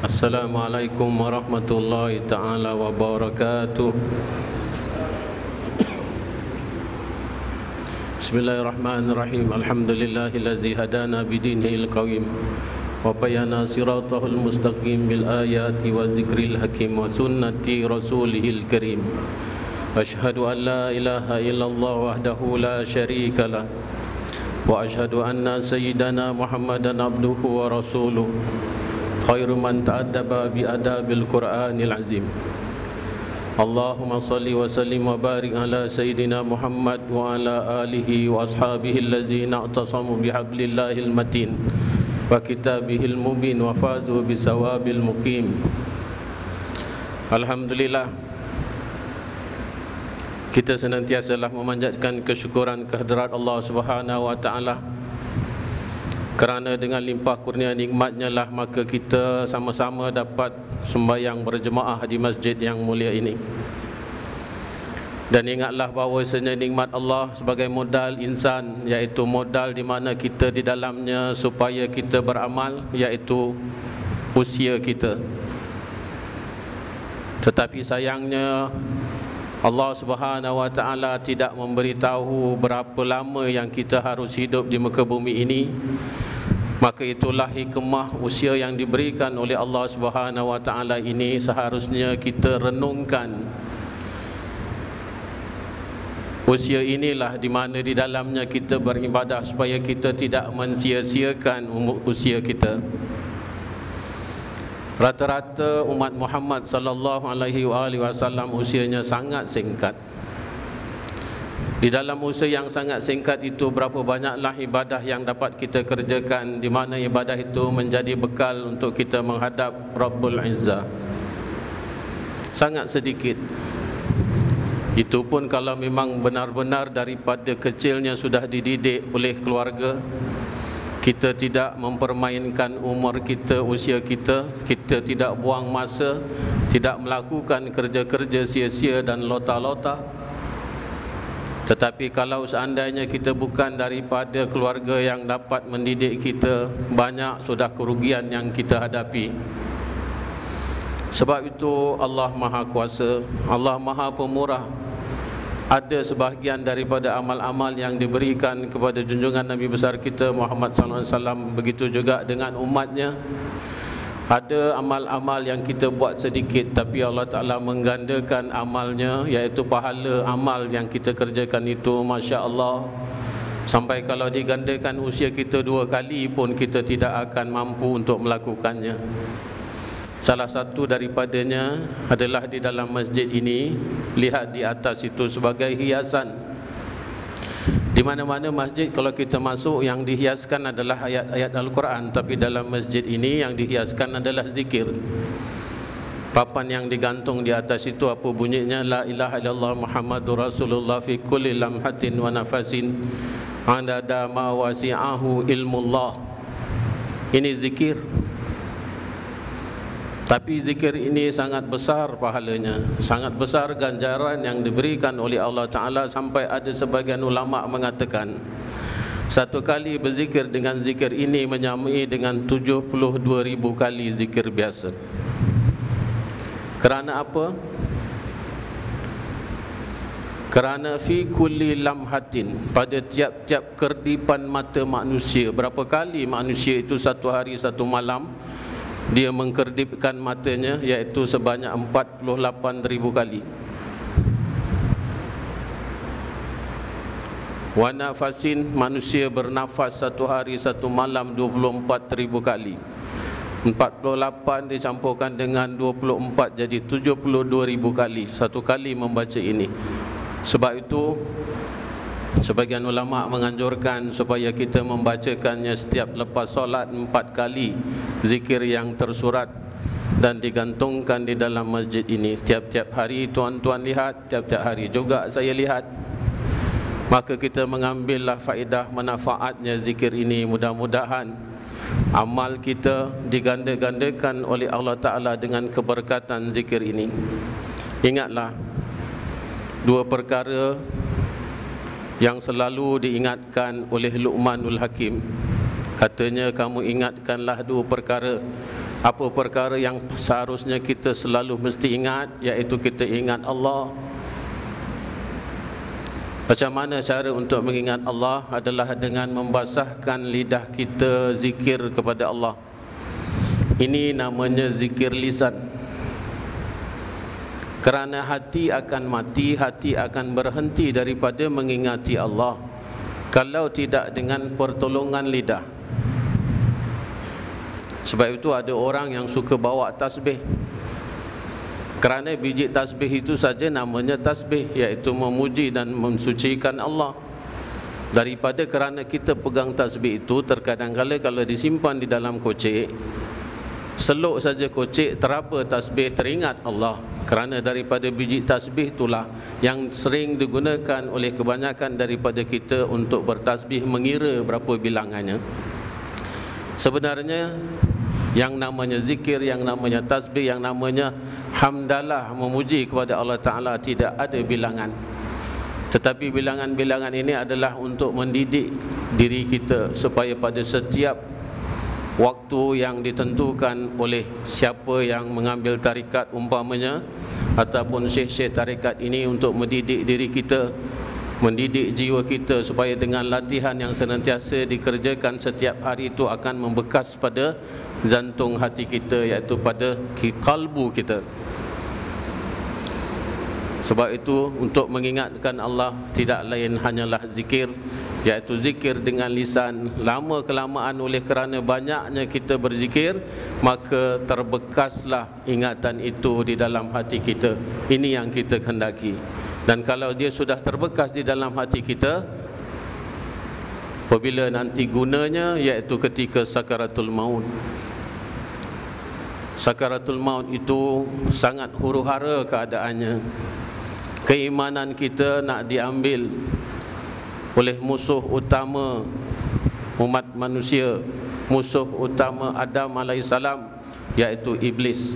Assalamualaikum warahmatullahi ta'ala wabarakatuh. Bismillahirrahmanirrahim. Alhamdulillahillazi hadana bidinihil qawim wa bayana siratahul mustaqim bil ayati wa zikril hakim wa sunnati rasulihil karim. Ashhadu an la ilaha illallah wahdahu la syarika lah wa ashhadu anna sayyidana Muhammadan abduhu wa rasuluh khairu man ta'addaba bi adabil Qur'anil azim. Allahumma salli wa sallim wa barik ala sayyidina Muhammad wa ala alihi wa ashabihi allazina i'tasamu bihablillahil matin wa kitabihil mubin wa fazu bisawabil muqim. Alhamdulillah, kita senantiasalah memanjatkan kesyukuran kehadirat Allah Subhanahu wa taala, kerana dengan limpah kurnia nikmatnya lah maka kita sama-sama dapat sembahyang berjemaah di masjid yang mulia ini. Dan ingatlah bahawasanya nikmat Allah sebagai modal insan, iaitu modal di mana kita di dalamnya supaya kita beramal, iaitu usia kita. Tetapi sayangnya Allah Subhanahu wa taala tidak memberitahu berapa lama yang kita harus hidup di muka bumi ini. Maka itulah hikmah usia yang diberikan oleh Allah Subhanahu wa taala ini seharusnya kita renungkan. Usia inilah di mana di dalamnya kita beribadah supaya kita tidak mensia-siakan usia kita. Rata-rata umat Muhammad sallallahu alaihi wasallam usianya sangat singkat. Di dalam usia yang sangat singkat itu, berapa banyaklah ibadah yang dapat kita kerjakan, di mana ibadah itu menjadi bekal untuk kita menghadap Rabbul Izzah. Sangat sedikit. Itu pun kalau memang benar-benar daripada kecilnya sudah dididik oleh keluarga. Kita tidak mempermainkan umur kita, usia kita. Kita tidak buang masa, tidak melakukan kerja-kerja sia-sia dan lota-lota. Tetapi kalau seandainya kita bukan daripada keluarga yang dapat mendidik kita, banyak sudah kerugian yang kita hadapi. Sebab itu Allah Maha Kuasa, Allah Maha Pemurah. Ada sebahagian daripada amal-amal yang diberikan kepada junjungan Nabi besar kita Muhammad SAW, begitu juga dengan umatnya. Ada amal-amal yang kita buat sedikit, tapi Allah Ta'ala menggandakan amalnya, iaitu pahala amal yang kita kerjakan itu, Masya Allah. Sampai kalau digandakan usia kita 2 kali pun kita tidak akan mampu untuk melakukannya. Salah satu daripadanya adalah di dalam masjid ini. Lihat di atas itu sebagai hiasan. Di mana-mana masjid kalau kita masuk, yang dihiaskan adalah ayat-ayat Al-Quran, tapi dalam masjid ini yang dihiaskan adalah zikir. Papan yang digantung di atas itu apa bunyinya? La ilaha illallah Muhammadur Rasulullah fi kulli lamhatin wa nafasin adada ma wasi'ahu ilmullah. Ini zikir. Tapi zikir ini sangat besar pahalanya, sangat besar ganjaran yang diberikan oleh Allah Ta'ala, sampai ada sebagian ulama mengatakan satu kali berzikir dengan zikir ini menyamai dengan 72,000 kali zikir biasa. Kerana apa? Kerana fi kulli lamhatin, pada tiap-tiap kerdipan mata manusia. Berapa kali manusia itu satu hari satu malam dia mengkerdipkan matanya, iaitu sebanyak 48,000 kali. Wa nafasin, manusia bernafas satu hari satu malam 24,000 kali. 48 dicampurkan dengan 24 jadi 72,000 kali satu kali membaca ini. Sebab itu sebagian ulama menganjurkan supaya kita membacakannya setiap lepas solat 4 kali, zikir yang tersurat dan digantungkan di dalam masjid ini. Tiap-tiap hari tuan-tuan lihat, tiap-tiap hari juga saya lihat. Maka kita mengambillah faedah manfaatnya zikir ini. Mudah-mudahan amal kita diganda-gandakan oleh Allah Ta'ala dengan keberkatan zikir ini. Ingatlah 2 perkara yang selalu diingatkan oleh Luqmanul Hakim. Katanya, kamu ingatkanlah 2 perkara Apa perkara yang seharusnya kita selalu mesti ingat, iaitu kita ingat Allah. Macam mana cara untuk mengingat Allah? Adalah dengan membasahkan lidah kita zikir kepada Allah. Ini namanya zikir lisan. Kerana hati akan mati, hati akan berhenti daripada mengingati Allah kalau tidak dengan pertolongan lidah. Sebab itu ada orang yang suka bawa tasbih. Kerana biji tasbih itu saja namanya tasbih, iaitu memuji dan mensucikan Allah. Daripada kerana kita pegang tasbih itu, terkadang-kala kalau disimpan di dalam kocek, seluk saja kocek, teraba tasbih, teringat Allah. Kerana daripada biji tasbih itulah yang sering digunakan oleh kebanyakan daripada kita untuk bertasbih, mengira berapa bilangannya. Sebenarnya yang namanya zikir, yang namanya tasbih, yang namanya hamdalah, memuji kepada Allah Ta'ala, tidak ada bilangan. Tetapi bilangan-bilangan ini adalah untuk mendidik diri kita supaya pada setiap waktu yang ditentukan oleh siapa yang mengambil tarikat umpamanya, ataupun syekh-syekh tarikat ini, untuk mendidik diri kita, mendidik jiwa kita supaya dengan latihan yang senantiasa dikerjakan setiap hari itu akan membekas pada jantung hati kita, iaitu pada kalbu kita. Sebab itu untuk mengingatkan Allah tidak lain hanyalah zikir, iaitu zikir dengan lisan. Lama kelamaan oleh kerana banyaknya kita berzikir, maka terbekaslah ingatan itu di dalam hati kita. Ini yang kita kehendaki. Dan kalau dia sudah terbekas di dalam hati kita, apabila nanti gunanya, iaitu ketika sakaratul maut. Sakaratul maut itu sangat huru-hara keadaannya. Keimanan kita nak diambil oleh musuh utama umat manusia, musuh utama Adam alaihissalam, iaitu Iblis.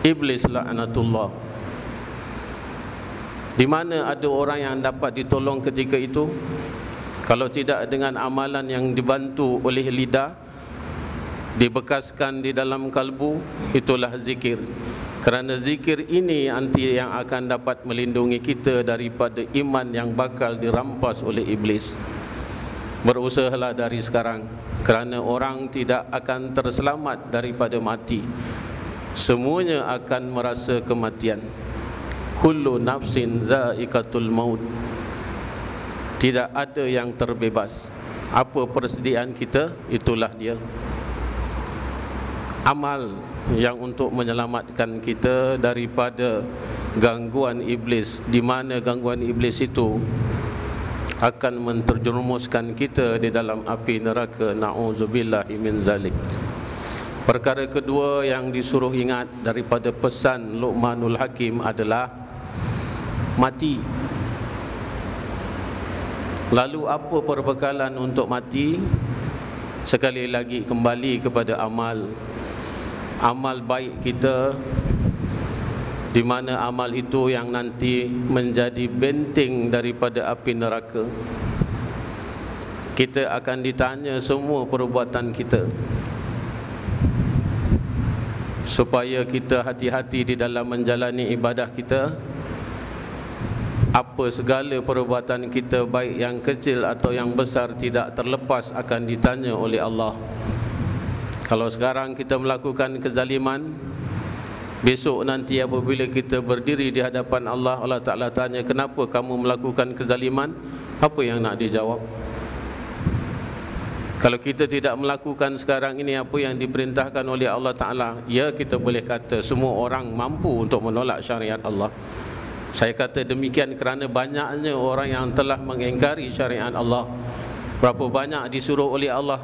Iblis laknatullah. Di mana ada orang yang dapat ditolong ketika itu? Kalau tidak dengan amalan yang dibantu oleh lidah, dibekaskan di dalam kalbu, itulah zikir. Kerana zikir ini nanti yang akan dapat melindungi kita daripada iman yang bakal dirampas oleh iblis. Berusahalah dari sekarang, kerana orang tidak akan terselamat daripada mati. Semuanya akan merasa kematian. Kullu nafsin za'iqatul maut. Tidak ada yang terbebas. Apa persediaan kita, itulah dia. Amal yang untuk menyelamatkan kita daripada gangguan iblis, di mana gangguan iblis itu akan menterjerumuskan kita di dalam api neraka. Na'udzubillahi min zalik. Perkara kedua yang disuruh ingat daripada pesan Luqmanul Hakim adalah mati. Lalu apa perbekalan untuk mati? Sekali lagi kembali kepada amal. Amal baik kita, di mana amal itu yang nanti menjadi benteng daripada api neraka. Kita akan ditanya semua perbuatan kita, supaya kita hati-hati di dalam menjalani ibadah kita. Apa segala perbuatan kita, baik yang kecil atau yang besar, tidak terlepas akan ditanya oleh Allah. Kalau sekarang kita melakukan kezaliman, besok nanti apabila kita berdiri di hadapan Allah, Allah Ta'ala tanya, kenapa kamu melakukan kezaliman? Apa yang nak dijawab? Kalau kita tidak melakukan sekarang ini apa yang diperintahkan oleh Allah Ta'ala, ya kita boleh kata semua orang mampu untuk menolak syariat Allah. Saya kata demikian kerana banyaknya orang yang telah mengingkari syariat Allah. Berapa banyak disuruh oleh Allah,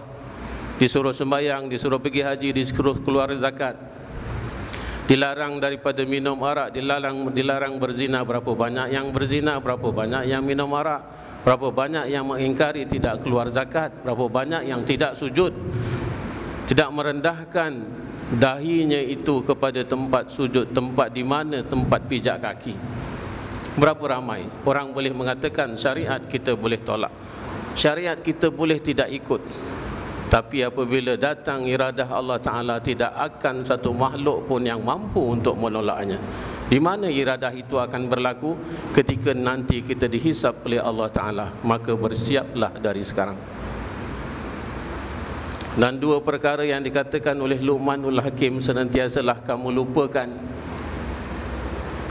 disuruh sembahyang, disuruh pergi haji, disuruh keluar zakat, dilarang daripada minum arak, dilarang berzina. Berapa banyak yang berzina, berapa banyak yang minum arak, berapa banyak yang mengingkari tidak keluar zakat, berapa banyak yang tidak sujud, tidak merendahkan dahinya itu kepada tempat sujud, tempat di mana tempat pijak kaki. Berapa ramai orang boleh mengatakan syariat kita boleh tolak, syariat kita boleh tidak ikut. Tapi apabila datang iradah Allah Ta'ala, tidak akan satu makhluk pun yang mampu untuk menolaknya. Di mana iradah itu akan berlaku? Ketika nanti kita dihisab oleh Allah Ta'ala. Maka bersiaplah dari sekarang. Dan dua perkara yang dikatakan oleh Luqmanul Hakim senantiasalah kamu lupakan.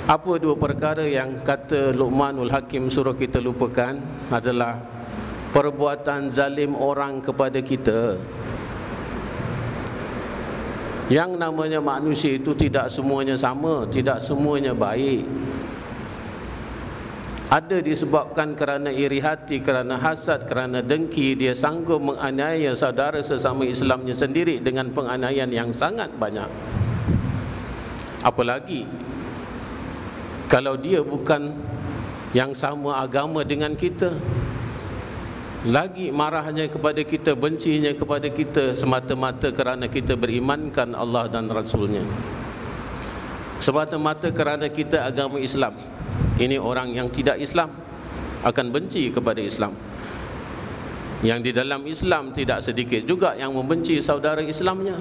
Apa dua perkara yang kata Luqmanul Hakim suruh kita lupakan? Adalah perbuatan zalim orang kepada kita. Yang namanya manusia itu tidak semuanya sama, tidak semuanya baik. Ada disebabkan kerana iri hati, kerana hasad, kerana dengki, dia sanggup menganiaya saudara sesama Islamnya sendiri dengan penganiayaan yang sangat banyak. Apalagi kalau dia bukan yang sama agama dengan kita, lagi marahnya kepada kita, bencinya kepada kita semata-mata kerana kita berimankan Allah dan Rasulnya, semata-mata kerana kita agama Islam. Ini orang yang tidak Islam akan benci kepada Islam. Yang di dalam Islam tidak sedikit juga yang membenci saudara Islamnya.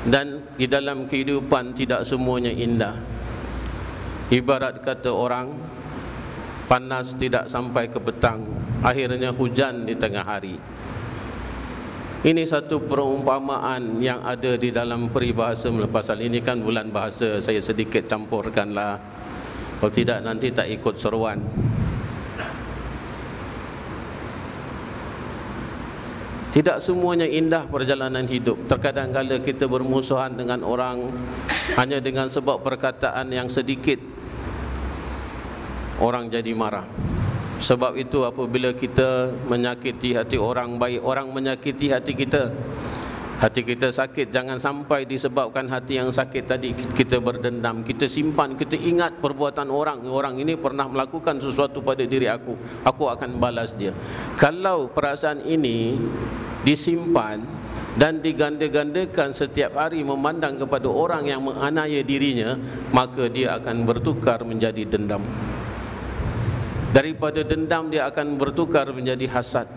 Dan di dalam kehidupan tidak semuanya indah. Ibarat kata orang, panas tidak sampai ke petang, akhirnya hujan di tengah hari. Ini satu perumpamaan yang ada di dalam peribahasa. Pasal ini kan bulan bahasa, saya sedikit campurkanlah. Kalau tidak nanti tak ikut seruan. Tidak semuanya indah perjalanan hidup. Terkadang kala kita bermusuhan dengan orang hanya dengan sebab perkataan yang sedikit, orang jadi marah. Sebab itu apabila kita menyakiti hati orang baik, orang menyakiti hati kita, hati kita sakit. Jangan sampai disebabkan hati yang sakit tadi kita berdendam, kita simpan, kita ingat perbuatan orang. Orang ini pernah melakukan sesuatu pada diri aku akan balas dia. Kalau perasaan ini disimpan dan diganda-gandakan setiap hari memandang kepada orang yang menganiaya dirinya, maka dia akan bertukar menjadi dendam. Daripada dendam dia akan bertukar menjadi hasad.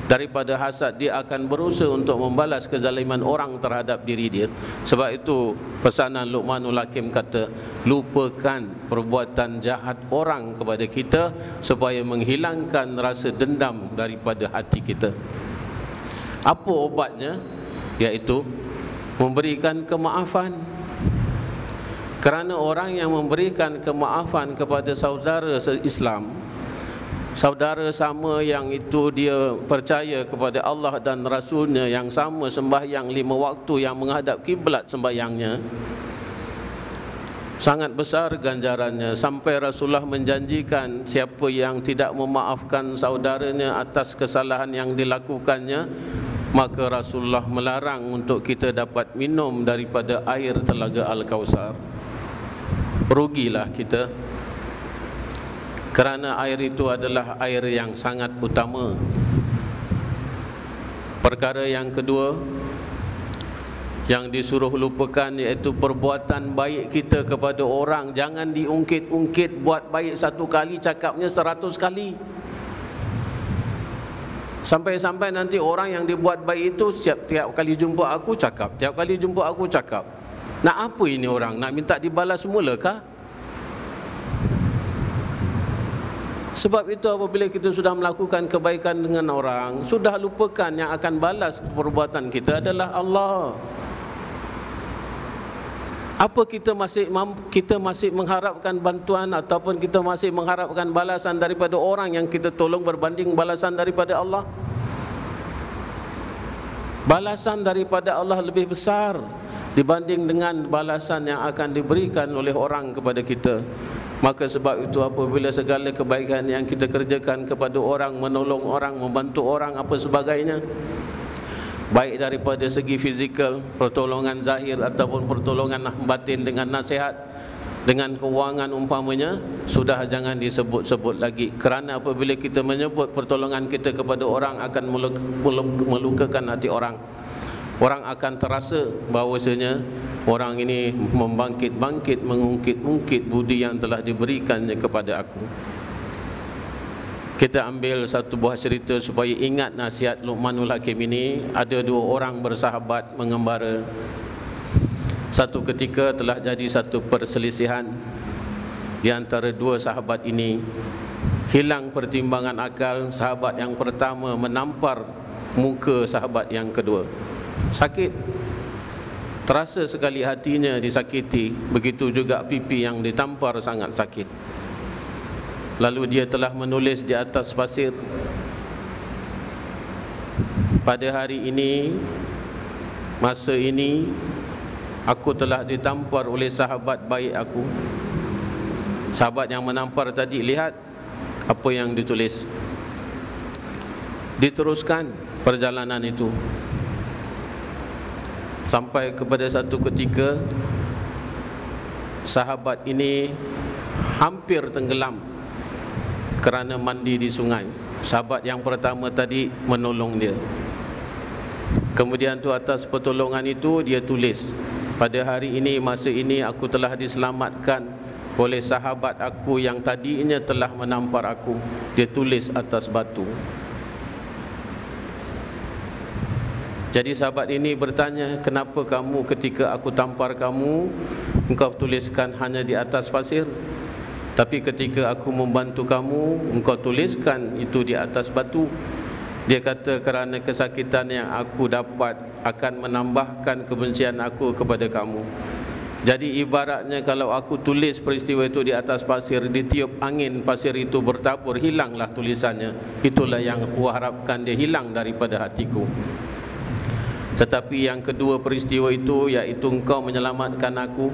Daripada hasad dia akan berusaha untuk membalas kezaliman orang terhadap diri dia. Sebab itu pesanan Luqmanul Hakim kata, lupakan perbuatan jahat orang kepada kita supaya menghilangkan rasa dendam daripada hati kita. Apa obatnya? Iaitu memberikan kemaafan. Kerana orang yang memberikan kemaafan kepada saudara Islam, saudara sama yang itu dia percaya kepada Allah dan Rasulnya, yang sama sembahyang 5 waktu, yang menghadap kiblat sembahyangnya, sangat besar ganjarannya. Sampai Rasulullah menjanjikan siapa yang tidak memaafkan saudaranya atas kesalahan yang dilakukannya, maka Rasulullah melarang untuk kita dapat minum daripada air telaga Al-Kausar. Rugilah kita, kerana air itu adalah air yang sangat utama. Perkara yang kedua yang disuruh lupakan iaitu perbuatan baik kita kepada orang. Jangan diungkit-ungkit. Buat baik 1 kali, cakapnya 100 kali. Sampai-sampai nanti orang yang dibuat baik itu tiap kali jumpa aku cakap, tiap kali jumpa aku cakap. Nak apa ini orang? Nak minta dibalas semula kah? Sebab itu apabila kita sudah melakukan kebaikan dengan orang, sudah lupakan yang akan balas perbuatan kita adalah Allah. Apa kita masih mengharapkan bantuan ataupun kita masih mengharapkan balasan daripada orang yang kita tolong berbanding balasan daripada Allah? Balasan daripada Allah lebih besar dibanding dengan balasan yang akan diberikan oleh orang kepada kita. Maka sebab itu apabila segala kebaikan yang kita kerjakan kepada orang, menolong orang, membantu orang, apa sebagainya, baik daripada segi fizikal, pertolongan zahir ataupun pertolongan batin dengan nasihat, dengan keuangan umpamanya, sudah jangan disebut-sebut lagi. Kerana apabila kita menyebut pertolongan kita kepada orang akan melukakan hati orang. Orang akan terasa bahawasanya orang ini membangkit-bangkit, mengungkit-ungkit budi yang telah diberikannya kepada aku. kita ambil satu buah cerita supaya ingat nasihat Luqmanul Hakim ini. Ada dua orang bersahabat mengembara. Satu ketika telah jadi satu perselisihan di antara dua sahabat ini. Hilang pertimbangan akal, sahabat yang pertama menampar muka sahabat yang kedua. Sakit, terasa sekali hatinya disakiti. Begitu juga pipi yang ditampar sangat sakit. Lalu dia telah menulis di atas pasir, pada hari ini, masa ini, aku telah ditampar oleh sahabat baik aku. Sahabat yang menampar tadi lihat apa yang ditulis. Diteruskan perjalanan itu sampai kepada satu ketika sahabat ini hampir tenggelam kerana mandi di sungai. Sahabat yang pertama tadi menolong dia. Kemudian tu atas pertolongan itu dia tulis, pada hari ini, masa ini aku telah diselamatkan oleh sahabat aku yang tadinya telah menampar aku. Dia tulis atas batu. Jadi sahabat ini bertanya, kenapa kamu ketika aku tampar kamu, engkau tuliskan hanya di atas pasir? Tapi ketika aku membantu kamu, engkau tuliskan itu di atas batu. Dia kata kerana kesakitan yang aku dapat akan menambahkan kebencian aku kepada kamu. Jadi ibaratnya kalau aku tulis peristiwa itu di atas pasir, ditiup angin pasir itu bertabur, hilanglah tulisannya. Itulah yang aku harapkan dia hilang daripada hatiku. Tetapi yang kedua peristiwa itu, iaitu engkau menyelamatkan aku,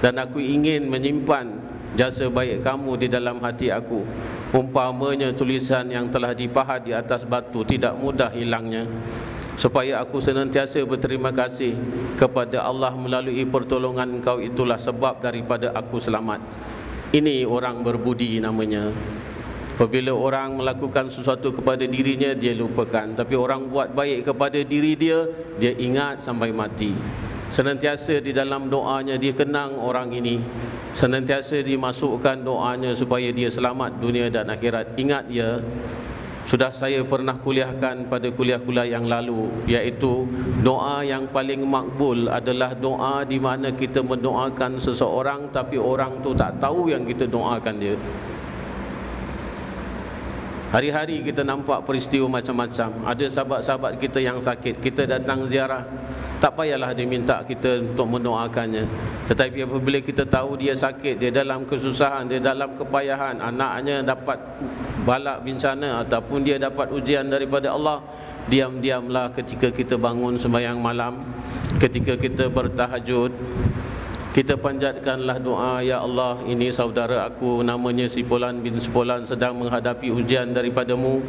dan aku ingin menyimpan jasa baik kamu di dalam hati aku. Umpamanya tulisan yang telah dipahat di atas batu tidak mudah hilangnya, supaya aku senantiasa berterima kasih kepada Allah melalui pertolongan engkau, itulah sebab daripada aku selamat. Ini orang berbudi namanya. Apabila orang melakukan sesuatu kepada dirinya, dia lupakan. Tapi orang buat baik kepada diri dia, dia ingat sampai mati. Senantiasa di dalam doanya dia kenang orang ini, senantiasa dimasukkan doanya supaya dia selamat dunia dan akhirat. Ingat ya, sudah saya pernah kuliahkan pada kuliah-kuliah yang lalu, iaitu doa yang paling makbul adalah doa di mana kita mendoakan seseorang tapi orang tu tak tahu yang kita doakan dia. Hari-hari kita nampak peristiwa macam-macam. Ada sahabat-sahabat kita yang sakit, kita datang ziarah, tak payahlah dia minta kita untuk mendoakannya. Tetapi apabila kita tahu dia sakit, dia dalam kesusahan, dia dalam kepayahan, anaknya dapat balak bencana ataupun dia dapat ujian daripada Allah, diam-diamlah ketika kita bangun sembahyang malam, ketika kita bertahajud, kita panjatkanlah doa, ya Allah, ini saudara aku namanya si Fulan bin Fulan sedang menghadapi ujian daripadamu.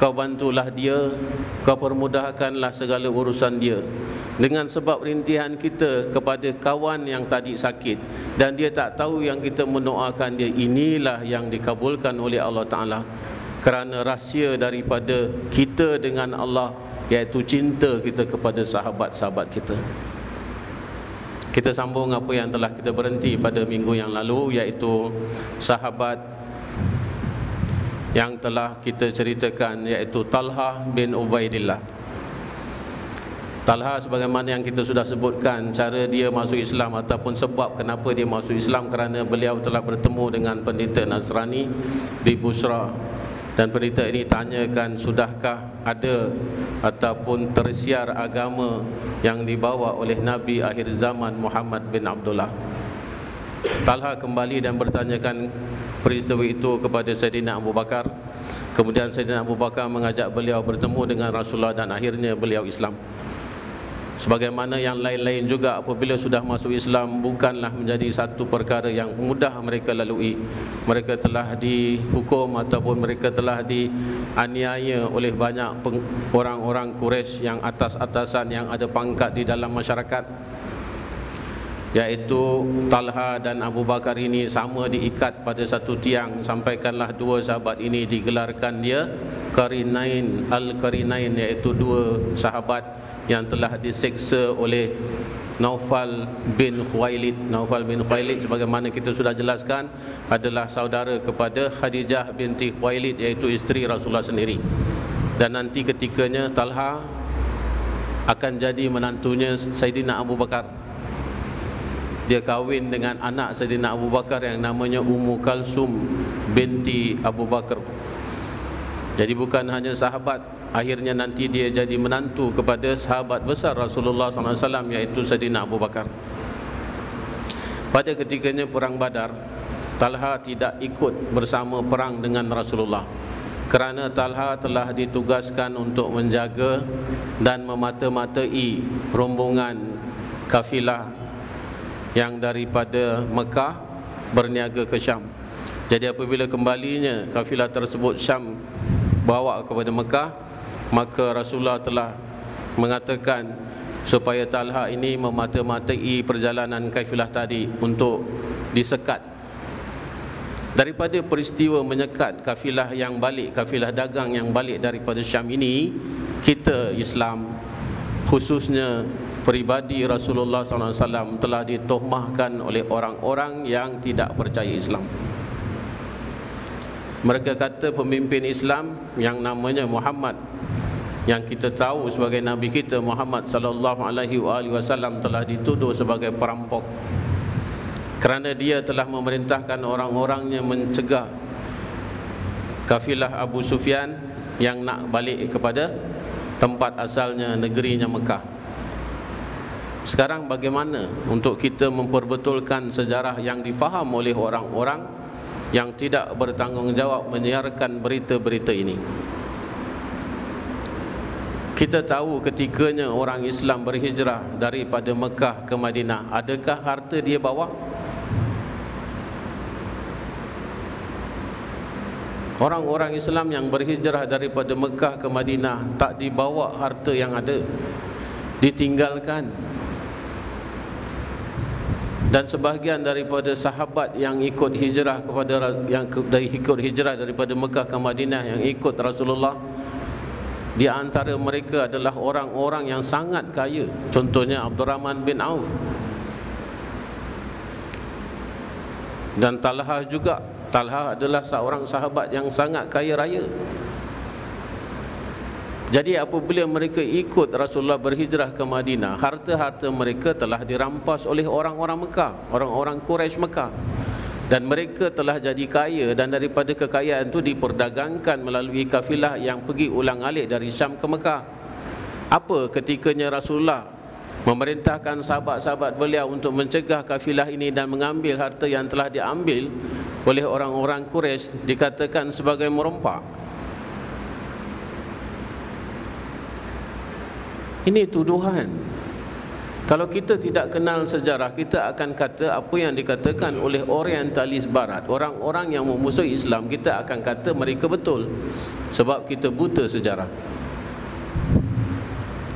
Kau bantulah dia, kau permudahkanlah segala urusan dia. Dengan sebab rintihan kita kepada kawan yang tadi sakit dan dia tak tahu yang kita mendoakan dia, inilah yang dikabulkan oleh Allah Ta'ala. Kerana rahsia daripada kita dengan Allah, iaitu cinta kita kepada sahabat-sahabat kita. Kita sambung apa yang telah kita berhenti pada minggu yang lalu, iaitu sahabat yang telah kita ceritakan, iaitu Talha bin Ubaidillah. Talha, sebagaimana yang kita sudah sebutkan, cara dia masuk Islam ataupun sebab kenapa dia masuk Islam, kerana beliau telah bertemu dengan pendeta Nasrani di Busra. Dan pendeta ini tanyakan, sudahkah ada ataupun tersiar agama yang dibawa oleh Nabi akhir zaman Muhammad bin Abdullah? Talha kembali dan bertanyakan peristiwa itu kepada Sayyidina Abu Bakar. Kemudian Sayyidina Abu Bakar mengajak beliau bertemu dengan Rasulullah dan akhirnya beliau Islam. Sebagaimana yang lain-lain juga, apabila sudah masuk Islam, bukanlah menjadi satu perkara yang mudah mereka lalui. Mereka telah dihukum ataupun mereka telah dianiaya oleh banyak orang-orang Quraisy yang atas-atasan, yang ada pangkat di dalam masyarakat, iaitu Talha dan Abu Bakar ini sama diikat pada satu tiang. Sampaikanlah dua sahabat ini digelarkan dia Qarinain, Al-Qarinain, iaitu dua sahabat yang telah diseksa oleh Naufal bin Khuwailid. Naufal bin Khuwailid sebagaimana kita sudah jelaskan adalah saudara kepada Khadijah binti Khuwailid, iaitu isteri Rasulullah sendiri. Dan nanti ketikanya Talha akan jadi menantunya Saidina Abu Bakar. Dia kahwin dengan anak Saidina Abu Bakar yang namanya Ummu Kalsum binti Abu Bakar. Jadi bukan hanya sahabat, akhirnya nanti dia jadi menantu kepada sahabat besar Rasulullah SAW, iaitu Saidina Abu Bakar. Pada ketikanya perang Badar, Talha tidak ikut bersama perang dengan Rasulullah, kerana Talha telah ditugaskan untuk menjaga dan memata-matai rombongan kafilah yang daripada Mekah berniaga ke Syam. Jadi apabila kembalinya kafilah tersebut Syam bawa kepada Mekah, maka Rasulullah telah mengatakan supaya Talha ini memata-matai perjalanan kafilah tadi untuk disekat. Daripada peristiwa menyekat kafilah yang balik, kafilah dagang yang balik daripada Syam ini, kita Islam, khususnya peribadi Rasulullah SAW, telah ditohmahkan oleh orang-orang yang tidak percaya Islam. Mereka kata pemimpin Islam yang namanya Muhammad, yang kita tahu sebagai Nabi kita Muhammad sallallahu alaihi wasallam, telah dituduh sebagai perampok kerana dia telah memerintahkan orang-orangnya mencegah kafilah Abu Sufyan yang nak balik kepada tempat asalnya, negerinya Mekah. Sekarang bagaimana untuk kita memperbetulkan sejarah yang difaham oleh orang-orang yang tidak bertanggungjawab menyiarkan berita-berita ini? Kita tahu ketikanya orang Islam berhijrah daripada Mekah ke Madinah, adakah harta dia bawa? Orang-orang Islam yang berhijrah daripada Mekah ke Madinah tak dibawa harta yang ada, ditinggalkan. Dan sebahagian daripada sahabat yang ikut hijrah daripada Mekah ke Madinah, yang ikut Rasulullah, di antara mereka adalah orang-orang yang sangat kaya. Contohnya Abdurrahman bin Auf dan Talha juga. Talha adalah seorang sahabat yang sangat kaya raya. Jadi apabila mereka ikut Rasulullah berhijrah ke Madinah, harta-harta mereka telah dirampas oleh orang-orang Mekah, orang-orang Quraisy Mekah, dan mereka telah jadi kaya, dan daripada kekayaan itu diperdagangkan melalui kafilah yang pergi ulang-alik dari Syam ke Mekah. Apa ketikanya Rasulullah memerintahkan sahabat-sahabat beliau untuk mencegah kafilah ini dan mengambil harta yang telah diambil oleh orang-orang Quraisy, dikatakan sebagai merompak. Ini tuduhan. Kalau kita tidak kenal sejarah, kita akan kata apa yang dikatakan oleh orientalis barat, orang-orang yang memusuhi Islam, kita akan kata mereka betul, sebab kita buta sejarah.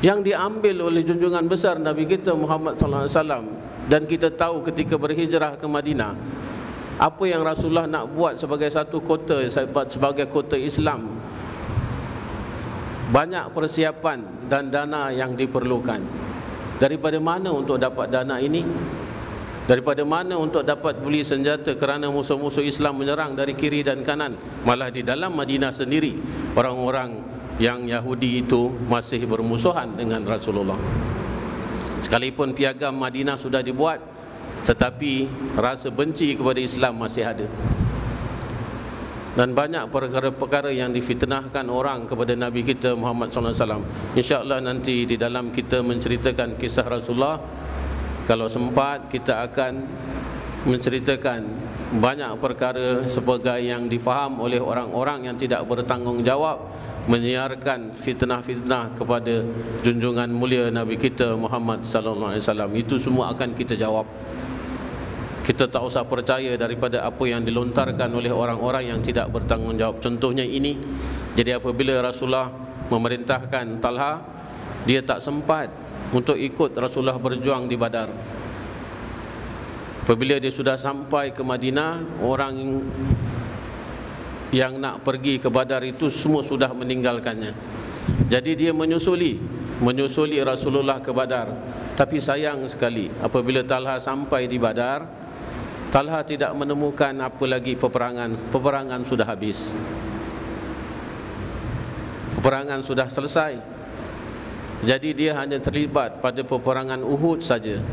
Yang diambil oleh junjungan besar Nabi kita Muhammad SAW, dan kita tahu ketika berhijrah ke Madinah, apa yang Rasulullah nak buat sebagai satu kota, sebagai kota Islam, banyak persiapan dan dana yang diperlukan. Daripada mana untuk dapat dana ini? Daripada mana untuk dapat beli senjata kerana musuh-musuh Islam menyerang dari kiri dan kanan? Malah di dalam Madinah sendiri, orang-orang yang Yahudi itu masih bermusuhan dengan Rasulullah. Sekalipun piagam Madinah sudah dibuat, tetapi rasa benci kepada Islam masih ada. Dan banyak perkara-perkara yang difitnahkan orang kepada Nabi kita Muhammad SAW. InsyaAllah nanti di dalam kita menceritakan kisah Rasulullah, kalau sempat kita akan menceritakan banyak perkara sebagai yang difaham oleh orang-orang yang tidak bertanggungjawab menyiarkan fitnah-fitnah kepada junjungan mulia Nabi kita Muhammad SAW. Itu semua akan kita jawab. Kita tak usah percaya daripada apa yang dilontarkan oleh orang-orang yang tidak bertanggungjawab. Contohnya ini. Jadi apabila Rasulullah memerintahkan Talha, dia tak sempat untuk ikut Rasulullah berjuang di Badar. Apabila dia sudah sampai ke Madinah, orang yang nak pergi ke Badar itu semua sudah meninggalkannya. Jadi dia menyusuli Rasulullah ke Badar, Tapi sayang sekali, apabila Talha sampai di Badar, Talha tidak menemukan apa lagi peperangan. Peperangan sudah habis. Peperangan sudah selesai. Jadi dia hanya terlibat pada peperangan Uhud saja.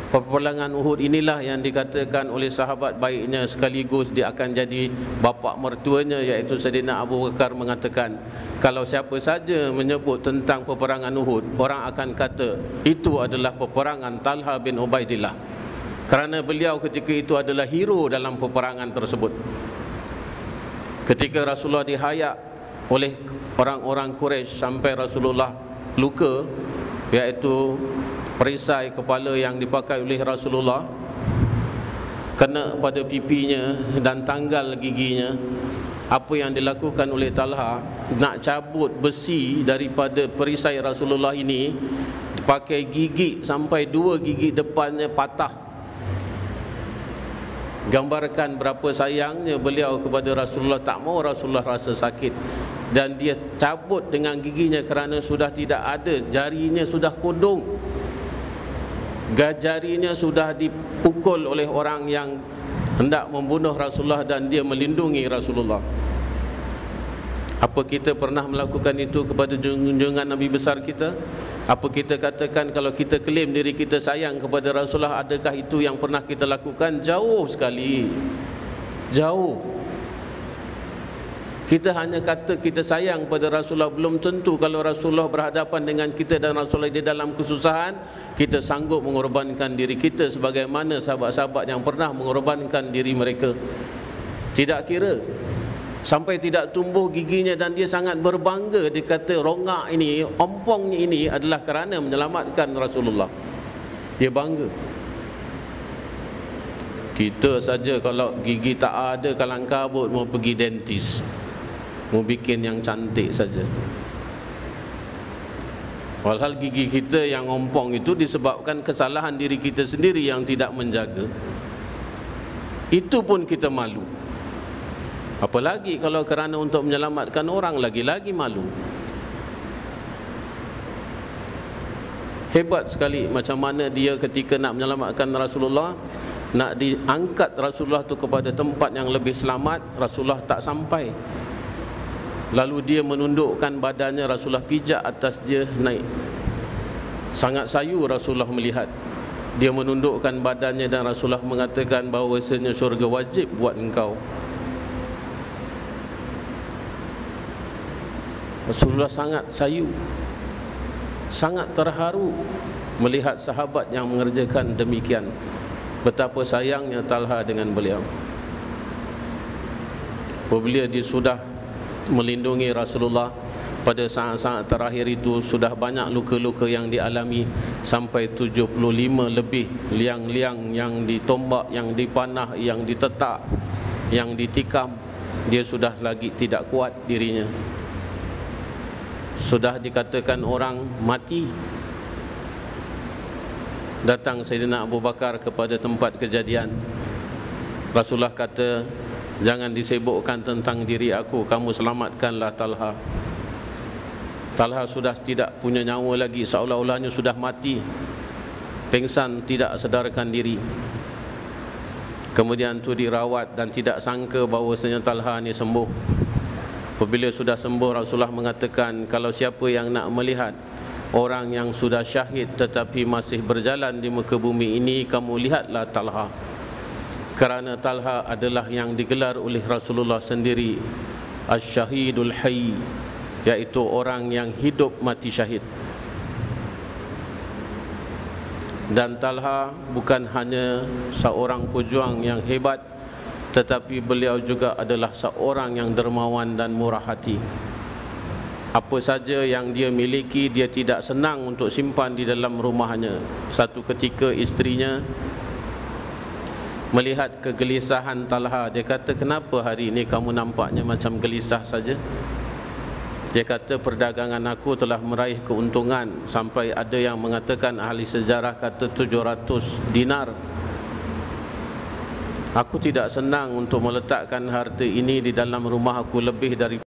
Peperangan Uhud inilah yang dikatakan oleh sahabat baiknya sekaligus dia akan jadi bapa mertuanya, iaitu Sayyidina Abu Bakar, mengatakan kalau siapa saja menyebut tentang peperangan Uhud, orang akan kata itu adalah peperangan Talha bin Ubaidillah, kerana beliau ketika itu adalah hero dalam peperangan tersebut. Ketika Rasulullah dihayak oleh orang-orang Quraisy sampai Rasulullah luka, iaitu perisai kepala yang dipakai oleh Rasulullah kena pada pipinya dan tanggal giginya, apa yang dilakukan oleh Talha, nak cabut besi daripada perisai Rasulullah ini, pakai gigi sampai 2 gigi depannya patah. Gambarkan berapa sayangnya beliau kepada Rasulullah, tak mau Rasulullah rasa sakit, dan dia cabut dengan giginya kerana sudah tidak ada, jarinya sudah kodong, jarinya sudah dipukul oleh orang yang hendak membunuh Rasulullah dan dia melindungi Rasulullah. Apa kita pernah melakukan itu kepada junjungan Nabi besar kita? Apa kita katakan kalau kita klaim diri kita sayang kepada Rasulullah, adakah itu yang pernah kita lakukan? Jauh sekali. Jauh. Kita hanya kata kita sayang pada Rasulullah, belum tentu kalau Rasulullah berhadapan dengan kita dan Rasulullah di dalam kesusahan, kita sanggup mengorbankan diri kita sebagaimana sahabat-sahabat yang pernah mengorbankan diri mereka. Tidak kira, sampai tidak tumbuh giginya, dan dia sangat berbangga. Dia kata rongak ini, ompongnya ini adalah kerana menyelamatkan Rasulullah. Dia bangga. Kita saja kalau gigi tak ada, kalang kabut mau pergi dentist, mau bikin yang cantik saja. Walhal gigi kita yang ompong itu disebabkan kesalahan diri kita sendiri yang tidak menjaga. Itu pun kita malu. Apalagi kalau kerana untuk menyelamatkan orang, lagi-lagi malu. Hebat sekali macam mana dia ketika nak menyelamatkan Rasulullah, nak diangkat Rasulullah tu kepada tempat yang lebih selamat, Rasulullah tak sampai. Lalu dia menundukkan badannya, Rasulullah pijak atas dia naik. Sangat sayu Rasulullah melihat. Dia menundukkan badannya dan Rasulullah mengatakan bahawasanya syurga wajib buat engkau. Rasulullah sangat sayu, sangat terharu melihat sahabat yang mengerjakan demikian. Betapa sayangnya Talha dengan beliau. Apabila dia sudah melindungi Rasulullah, pada saat-saat terakhir itu sudah banyak luka-luka yang dialami, sampai 75 lebih liang-liang yang ditombak, yang dipanah, yang ditetak, yang ditikam. Dia sudah lagi tidak kuat dirinya, sudah dikatakan orang mati. Datang Sayyidina Abu Bakar kepada tempat kejadian. Rasulullah kata, jangan disibukkan tentang diri aku, kamu selamatkanlah Talha. Talha sudah tidak punya nyawa lagi, seolah-olahnya sudah mati, pingsan, tidak sedarkan diri. Kemudian tu dirawat dan tidak sangka bahawasanya Talha ni sembuh. Apabila sudah sembuh, Rasulullah mengatakan, kalau siapa yang nak melihat orang yang sudah syahid tetapi masih berjalan di muka bumi ini, kamu lihatlah Talha. Kerana Talha adalah yang digelar oleh Rasulullah sendiri Asy-Syahidul Hayy, iaitu orang yang hidup mati syahid. Dan Talha bukan hanya seorang pejuang yang hebat, tetapi beliau juga adalah seorang yang dermawan dan murah hati. Apa saja yang dia miliki, dia tidak senang untuk simpan di dalam rumahnya. Satu ketika istrinya melihat kegelisahan Talha, dia kata, kenapa hari ini kamu nampaknya macam gelisah saja? Dia kata, perdagangan aku telah meraih keuntungan, sampai ada yang mengatakan, ahli sejarah kata 700 dinar. Aku tidak senang untuk meletakkan harta ini di dalam rumah aku lebih dari